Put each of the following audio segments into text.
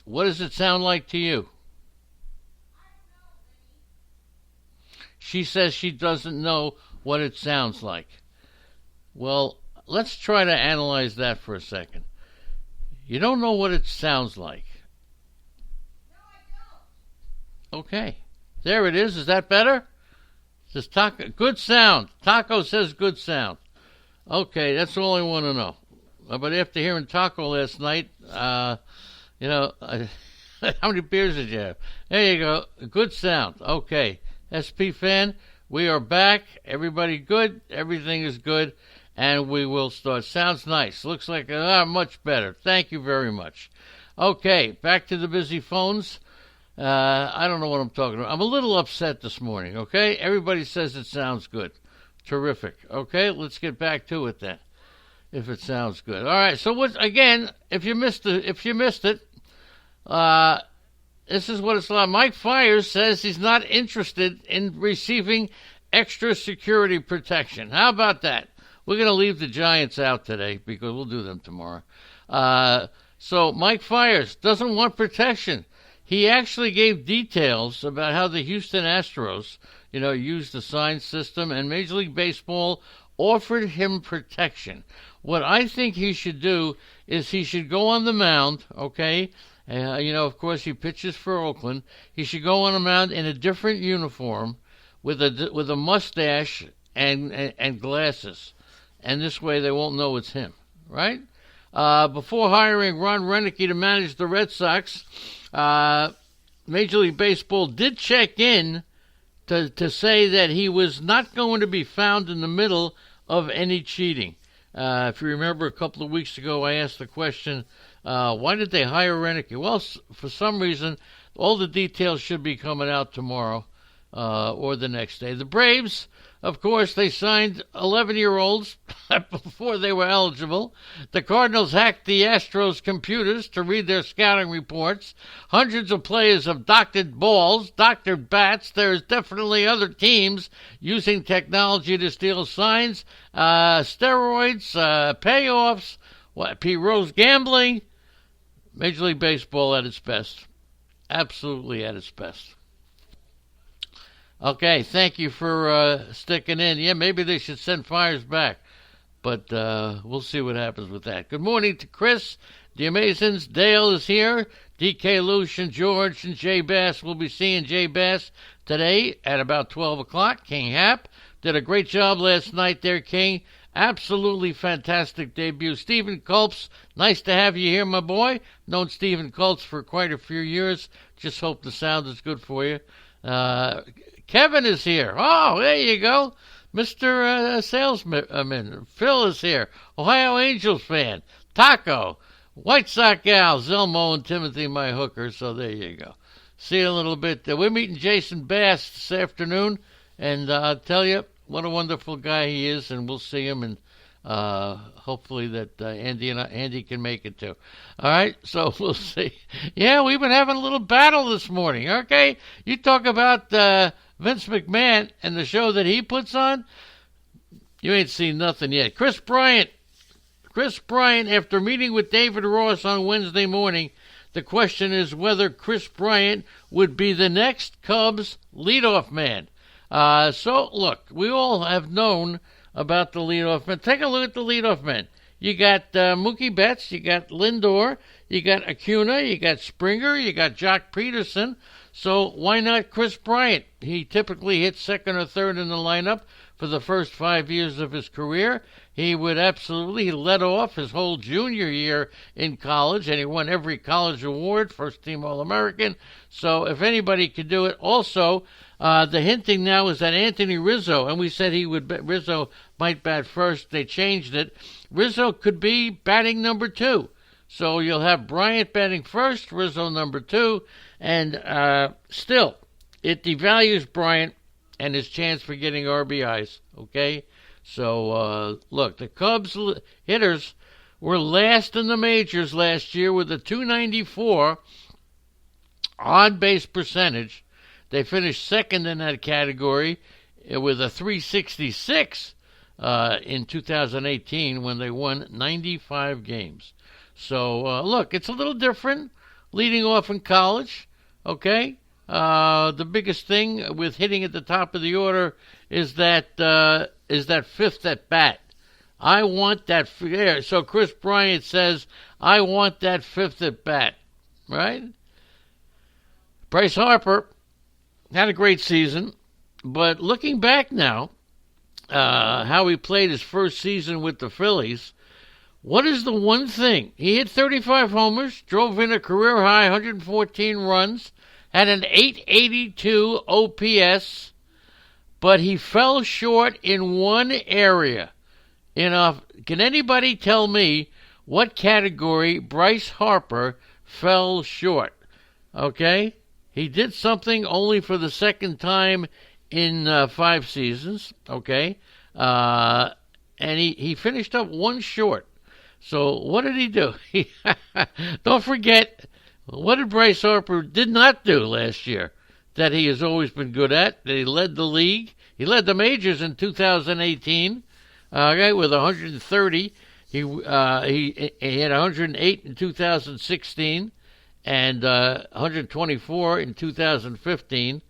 What does it sound like to you? She says she doesn't know what it sounds like. Well, let's try to analyze that for a second. You don't know what it sounds like. Okay. There it is. Is that better? It says Taco. Good sound. Taco says good sound. Okay, that's all I want to know. But after hearing Taco last night, how many beers did you have? There you go. Good sound. Okay. SP fan, we are back. Everybody good. Everything is good. And we will start. Sounds nice. Looks like much better. Thank you very much. Okay, back to the busy phones. I don't know what I'm talking about. I'm a little upset this morning, okay? Everybody says it sounds good. Terrific. Okay, let's get back to it then, if it sounds good. All right, so again, if you missed it, this is what it's like. Mike Fiers says he's not interested in receiving extra security protection. How about that? We're going to leave the Giants out today because we'll do them tomorrow. So Mike Fiers doesn't want protection. He actually gave details about how the Houston Astros, used the sign system, and Major League Baseball offered him protection. What I think he should do is he should go on the mound, okay? Of course, he pitches for Oakland. He should go on the mound in a different uniform with a mustache and glasses. And this way they won't know it's him, right? Before hiring Ron Renicky to manage the Red Sox, Major League Baseball did check in to say that he was not going to be found in the middle of any cheating. If you remember a couple of weeks ago, I asked the question, why did they hire Renicky? Well, for some reason, all the details should be coming out tomorrow or the next day. The Braves, of course, they signed 11-year-olds before they were eligible. The Cardinals hacked the Astros' computers to read their scouting reports. Hundreds of players have doctored balls, doctored bats. There's definitely other teams using technology to steal signs, steroids, payoffs, P. Rose gambling. Major League Baseball at its best. Absolutely at its best. Okay, thank you for sticking in. Yeah, maybe they should send Fiers back, but we'll see what happens with that. Good morning to Chris, the Amazons. Dale is here. DK Lush and George and Jay Bass. We'll be seeing Jay Bass today at about 12 o'clock. King Hap did a great job last night there, King. Absolutely fantastic debut. Stephen Culps, nice to have you here, my boy. Known Stephen Culps for quite a few years. Just hope the sound is good for you. Kevin is here. Oh, there you go. Mr. Salesman. Phil is here. Ohio Angels fan. Taco. White Sox gal. Zelmo and Timothy, my hooker. So there you go. See you in a little bit. We're meeting Jason Bass this afternoon. And I'll tell you what a wonderful guy he is. And we'll see him. And hopefully that Andy can make it too. All right, so we'll see. Yeah, we've been having a little battle this morning. Okay, you talk about Vince McMahon and the show that he puts on. You ain't seen nothing yet. Chris Bryant, after meeting with David Ross on Wednesday morning, the question is whether Chris Bryant would be the next Cubs leadoff man. So look, we all have known about the leadoff men. Take a look at the leadoff men. You got Mookie Betts, you got Lindor, you got Acuna, you got Springer, you got Jock Peterson. So why not Chris Bryant? He typically hits second or third in the lineup for the first 5 years of his career. He led off his whole junior year in college, and he won every college award, first-team All-American. So if anybody could do it. Also, the hinting now is that Anthony Rizzo, and we said Rizzo might bat first. They changed it. Rizzo could be batting number 2. So you'll have Bryant batting first, Rizzo number 2, and still, it devalues Bryant and his chance for getting RBIs, okay? So, look, the Cubs hitters were last in the majors last year with a .294 on-base percentage. They finished second in that category with a .366 in 2018 when they won 95 games. So, look, it's a little different. leading off in college. Okay, the biggest thing with hitting at the top of the order is that fifth at bat. I want that. Yeah, so Chris Bryant says, I want that fifth at bat. Right? Bryce Harper had a great season, but looking back now, how he played his first season with the Phillies, what is the one thing? He hit 35 homers, drove in a career-high 114 runs, had an 882 OPS, but he fell short in one area. Can anybody tell me what category Bryce Harper fell short? Okay? He did something only for the second time in 5 seasons, okay? And he finished up one short. So what did he do? Don't forget, what did Bryce Harper did not do last year that he has always been good at, that he led the league? He led the majors in 2018, okay, with 130. He had 108 in 2016 and 124 in 2015.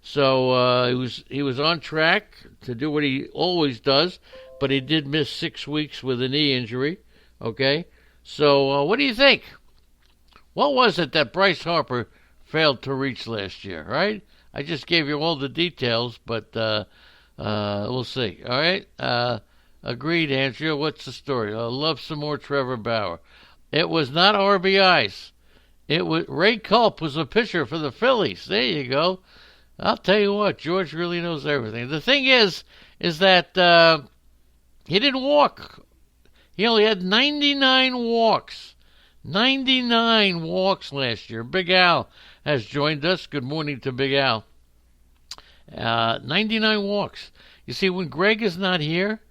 So he was on track to do what he always does, but he did miss 6 weeks with a knee injury. Okay, so what do you think? What was it that Bryce Harper failed to reach last year? Right? I just gave you all the details, but we'll see. All right. Agreed, Andrea. What's the story? I love some more Trevor Bauer. It was not RBIs. It was Ray Culp was a pitcher for the Phillies. There you go. I'll tell you what, George really knows everything. The thing is that he didn't walk. He only had 99 walks. 99 walks last year. Big Al has joined us. Good morning to Big Al. 99 walks. You see, when Greg is not here,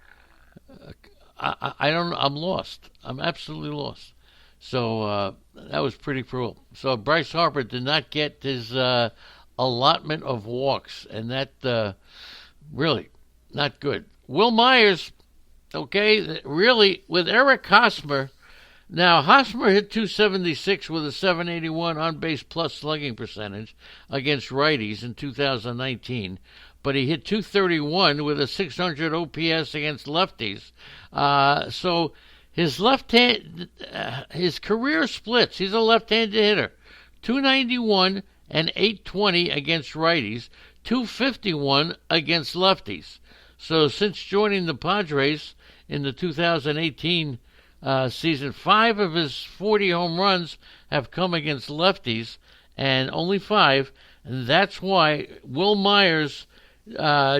I'm lost. I'm absolutely lost. So that was pretty cruel. So Bryce Harper did not get his allotment of walks, and that really not good. Will Myers, okay, really with Eric Hosmer. Now Hosmer hit 276 with a 781 on-base plus slugging percentage against righties in 2019. But he hit 231 with a 600 OPS against lefties. So his his career splits. He's a left-handed hitter. 291 and 820 against righties. 251 against lefties. So since joining the Padres in the 2018 season, 5 of his 40 home runs have come against lefties, and only 5. And that's why Will Myers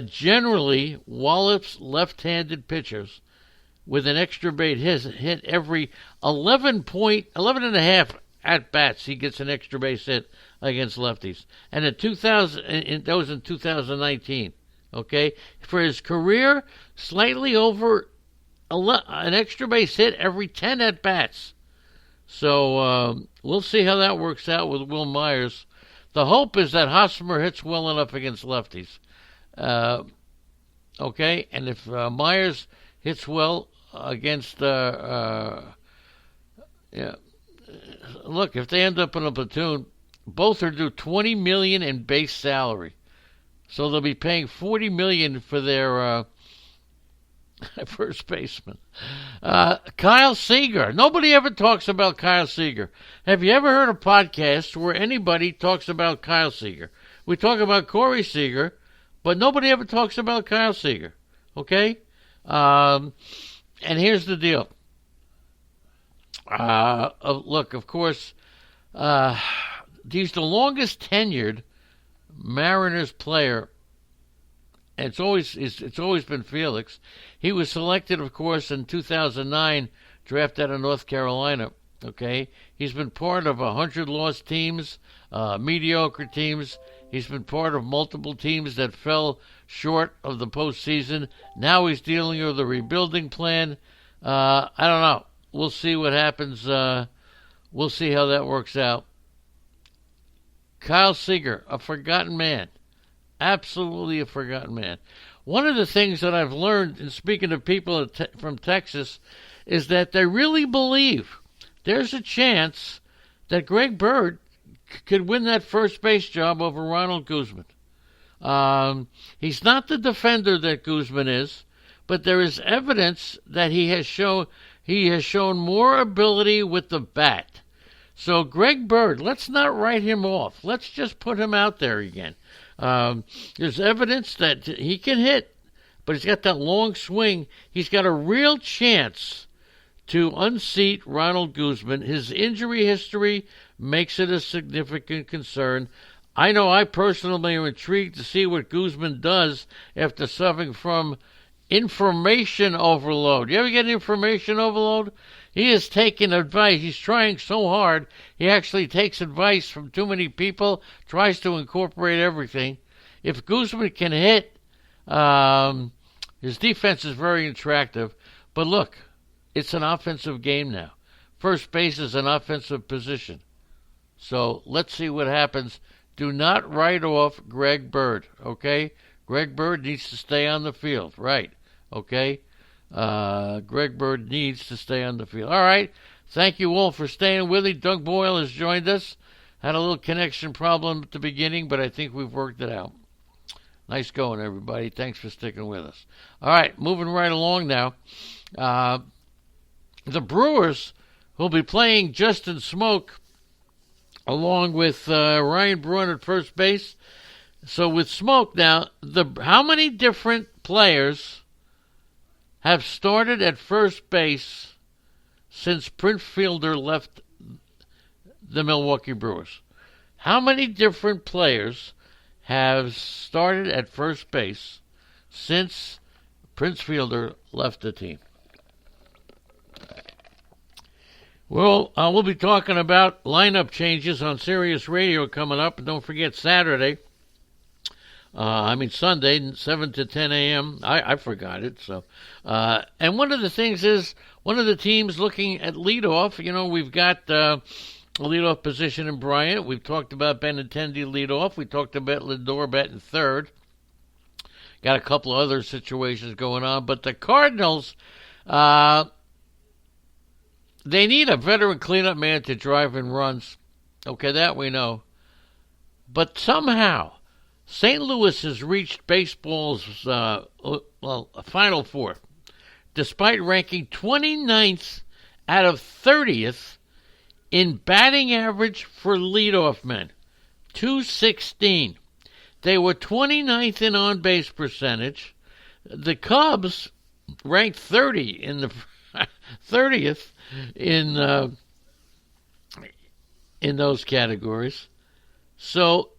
generally wallops left-handed pitchers with an extra base hit every 11 and a half at-bats. He gets an extra base hit against lefties. And in that was in 2019. Okay? For his career, slightly over an extra base hit every 10 at-bats. So we'll see how that works out with Will Myers. The hope is that Hosmer hits well enough against lefties. Okay, and if Myers hits well against, look, if they end up in a platoon, both are due $20 million in base salary, so they'll be paying $40 million for their first baseman. Kyle Seager. Nobody ever talks about Kyle Seager. Have you ever heard a podcast where anybody talks about Kyle Seager? We talk about Corey Seager, but nobody ever talks about Kyle Seager. Okay? And here's the deal. Look, of course, he's the longest tenured Mariners player. And it's always been Felix. He was selected, of course, in 2009, drafted out of North Carolina. Okay? He's been part of 100 lost teams, mediocre teams. He's been part of multiple teams that fell short of the postseason. Now he's dealing with a rebuilding plan. I don't know. We'll see what happens. We'll see how that works out. Kyle Seager, a forgotten man. Absolutely a forgotten man. One of the things that I've learned in speaking to people from Texas is that they really believe there's a chance that Greg Bird could win that first base job over Ronald Guzman. He's not the defender that Guzman is, but there is evidence that he has shown more ability with the bat. So Greg Bird, let's not write him off. Let's just put him out there again. There's evidence that he can hit, but he's got that long swing. He's got a real chance to unseat Ronald Guzman. His injury history makes it a significant concern. I know I personally am intrigued to see what Guzman does after suffering from information overload. You ever get information overload? He is taking advice. He's trying so hard. He actually takes advice from too many people, tries to incorporate everything. If Guzman can hit, his defense is very attractive. But look, it's an offensive game now. First base is an offensive position. So let's see what happens. Do not write off Greg Bird, okay? Greg Bird needs to stay on the field, right? Okay? Greg Bird needs to stay on the field. All right. Thank you all for staying with me. Doug Boyle has joined us. Had a little connection problem at the beginning, but I think we've worked it out. Nice going, everybody. Thanks for sticking with us. All right, moving right along now. The Brewers will be playing Justin Smoke along with Ryan Braun at first base. So with Smoke now, how many different players have started at first base since Prince Fielder left the Milwaukee Brewers? How many different players have started at first base since Prince Fielder left the team? Well, we'll be talking about lineup changes on Sirius Radio coming up. And don't forget Sunday, 7 to 10 a.m. I forgot it. So, and one of the things is, one of the teams looking at leadoff, we've got a leadoff position in Bryant. We've talked about Benintendi leadoff. We talked about Lindor batting third. Got a couple of other situations going on. But the Cardinals, they need a veteran cleanup man to drive in runs. Okay, that we know. But somehow, St. Louis has reached baseball's Final Four, despite ranking 29th out of 30th in batting average for leadoff men, .216. They were 29th in on-base percentage. The Cubs ranked 30 in the 30th in those categories. So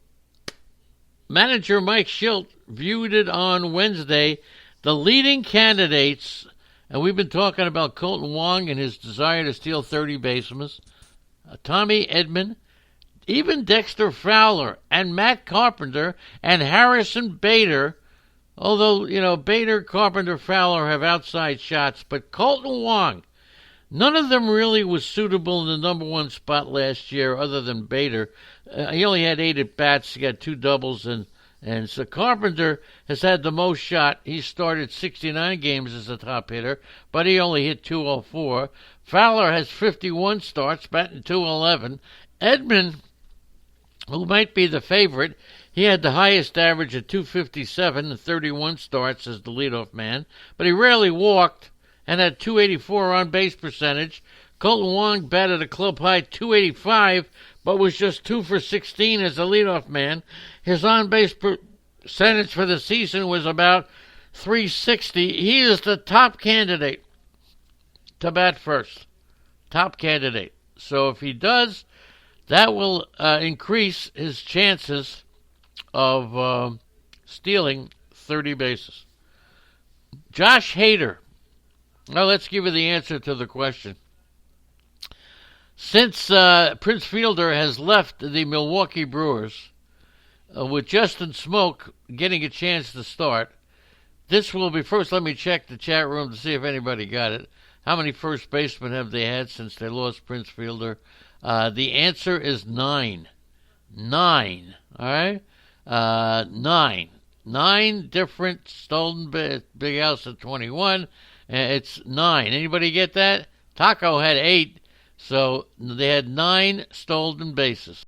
manager Mike Schilt viewed it on Wednesday. The leading candidates, and we've been talking about Colton Wong and his desire to steal 30 basemen, Tommy Edman, even Dexter Fowler and Matt Carpenter and Harrison Bader. Although, Bader, Carpenter, Fowler have outside shots, but Colton Wong, none of them really was suitable in the number one spot last year other than Bader. He only had 8 at-bats. He got 2 doubles, and so Carpenter has had the most shot. He started 69 games as a top hitter, but he only hit .204. Fowler has 51 starts, batting .211. Edman, who might be the favorite, he had the highest average at .257 and 31 starts as the leadoff man, but he rarely walked and had .284 on-base percentage. Colton Wong batted a club-high .285, but was just 2 for 16 as a leadoff man. His on-base percentage for the season was about .360. He is the top candidate to bat first. Top candidate. So if he does, that will increase his chances of stealing 30 bases. Josh Hader. Now let's give you the answer to the question. Since Prince Fielder has left the Milwaukee Brewers, with Justin Smoke getting a chance to start, this will be first. Let me check the chat room to see if anybody got it. How many first basemen have they had since they lost Prince Fielder? The answer is 9. 9. All right? 9. 9 different stolen Big House at 21. It's 9. Anybody get that? Taco had 8. So they had 9 stolen bases.